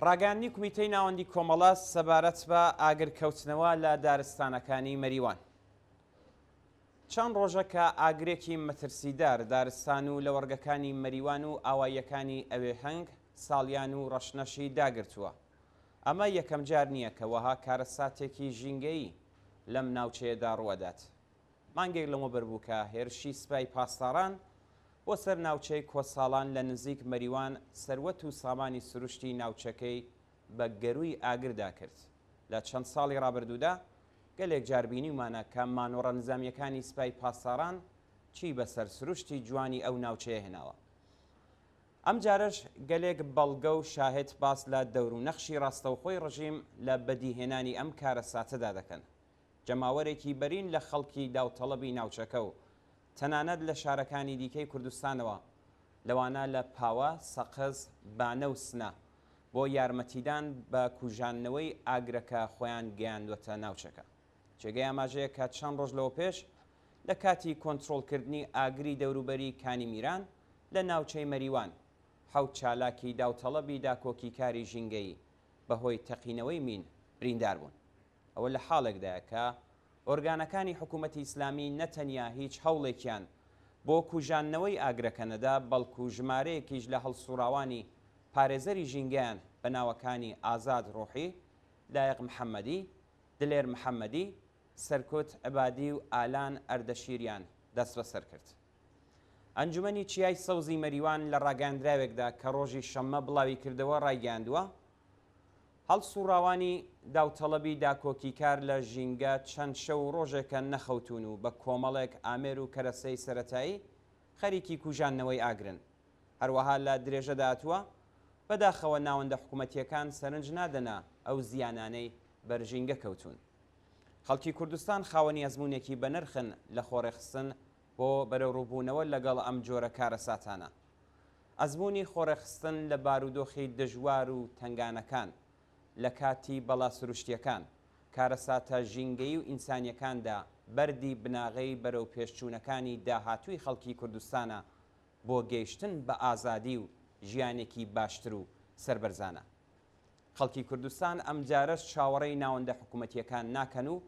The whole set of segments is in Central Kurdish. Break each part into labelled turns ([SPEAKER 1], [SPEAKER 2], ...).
[SPEAKER 1] ڕاگەاندنی کومیتەی ناوەندی کۆمەڵە سەبارەت بە ئاگرکەوتنەوە لە دارستانەکانی مەریوان. چەند ڕۆژە کە ئاگرێکی مەترسیدار دارستان و لە وەرگەکانی مەریوان و ئاواییەکانی ئەوێ هەنگ ساڵیان و ڕەشنەشی داگرتووە. ئەمە یەکەم جار نییە کە وەها کارەساتێکی ژینگەیی لەم ناوچەیەدا ڕوەدات. مانگێک لەمە بەربوو کە هێرشی سوپای پاسداران بۆ سەر ناوچەی کۆساڵان لە نزیک مەریوان سەروەت و سامانی سروشتی ناوچەکەی بە گەروی ئاگردا کرد. لە چەند ساڵی ڕابردوودا گەلێک جاربینیمانە کە مانۆڕە نظامیەکانی سوپای پاسداران چی بەسەر سروشتی جوانی ئەو ناوچەیە هێناوە. ئەم جارش گەلێک بەڵگە و شاهد باس لە دەور و نەخشی ڕاستەوخۆی ڕژیم لە بەدیهێنانی ئەم کارەساتەدا دەکەن. جەماوەرێکی بەرین لە خەڵکی داوتەڵەبی ناوچەکە و تەنانەت لە شارەکانی دیکەی کوردستانەوە لەوانە لە پاوە، سەقز، بانە و سنە بۆ یارمەتیدان بە کوژانەوەی ئاگرەکە خۆیان گەیاندوەتە ناوچەکە. جێگەی ئاماژەیە کە چەند ڕۆژ لەوە پێش لە کاتی کۆنتڕۆڵکردنی ئاگری دەوروبەری کانی میران لە ناوچەی مەریوان حەوت چالاکی داوتەڵەبی داکۆکی کاری ژینگەیی بەهۆی تەقینەوەی مین بریندار بوون. ئەوە لە حاڵێکدایە کە ئۆرگانەکانی حکوومەتی ئیسلامی نەتەنیا هیچ هەوڵێکیان بۆ کوژانەوەی ئاگرەکە نەدا، بەڵکو ژمارەیەکیش لە هەڵسوراوانی پارێزەری ژینگەیان بە ناوەکانی ئازاد ڕۆحی، لایق محەممەدی، دلێر محەممەدی، سەرکوت عبادی و ئالان ئەردەشیریان دەست بەسەر کرد. ئەنجومەنی چیای سەوزی مەریوان لە ڕاگەاندراوێکدا کە ڕۆژی شەممە بڵاوی کردەوە ڕایگەاندووە هەڵسوراوانی داوتەڵەبی داکۆکی کار لە ژینگە چەند شەو ڕۆژێکە نەخەوتون و بە کۆمەڵێک ئامێر و کەرەسەی سەرەتایی خەریکی کوژانەوەی ئاگرن. هەروەها لە درێژەداتوە بەداخەوە ناوەندە حکوومەتیەکان سەرنج نادەنا ئەو زیانانەی بەرژینگە کەوتون. خەڵکی کوردستان خاوەنی ئەزمونێکی بەنرخن لە خۆڕێخستن بۆ بەرەوڕووبوونەوە لەگەڵ ئەم جۆرە کارەساتانە. ئەزمموی خۆڕێخستن لە بارودۆخی دژوار و تنگانەکان لە کاتی بەڵا سروشتیەکان، کارەساتە ژینگەی و ئینسانیەکاندا بەردی بناغەی بەرەو پێشچوونەکانی داهاتووی خەڵکی کوردستانە بۆ گەیشتن بە ئازادی و ژیانێکی باشتر و سربەرزانە. خەڵکی کوردستان ئەم جارەش چاوەڕێی ناوەندە حکوومەتیەکان ناکەن و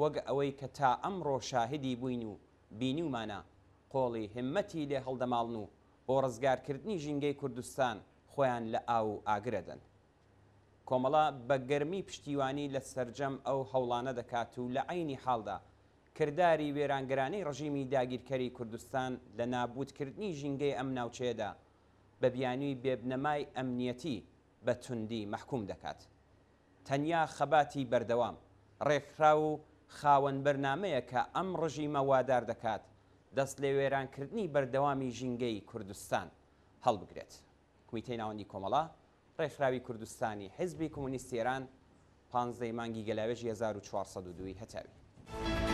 [SPEAKER 1] وەک ئەوەی کە تا ئەمڕۆ شاهدی بووین و بینیومانە قۆڵی همەتی لێ هەڵدەماڵن و بۆ ڕزگارکردنی ژینگەی کوردستان خۆیان لە ئاو و ئاگرەدەن. کۆمەڵە بە گەرمی پشتیوانی لە سەرجەم ئەو هەوڵانە دەکات و لە عینی حاڵدا کردداری وێرانگرانەی ڕژیمی داگیرکەری کوردستان لە نابودکردنی ژینگەی ئەم ناوچەیەدا بە بیانووی بێبنەمای ئەمنیەتی بە توندی مەحکوم دەکات. تەنیا خەباتی بەردەوام ڕێکخرا و خاوەن بەرنامەیە کە ئەم ڕژیمە وادار دەکات دەست لە وێرانکردنی بەردەوامی ژینگەی کوردستان هەڵبگرێت. کومیتەی ناوەندی کۆمەڵە ڕێکخراوی کوردستانی حیزبی کۆمونیستی ئێران 15 مانگی گەلاوێژی 1402 هەتاوی.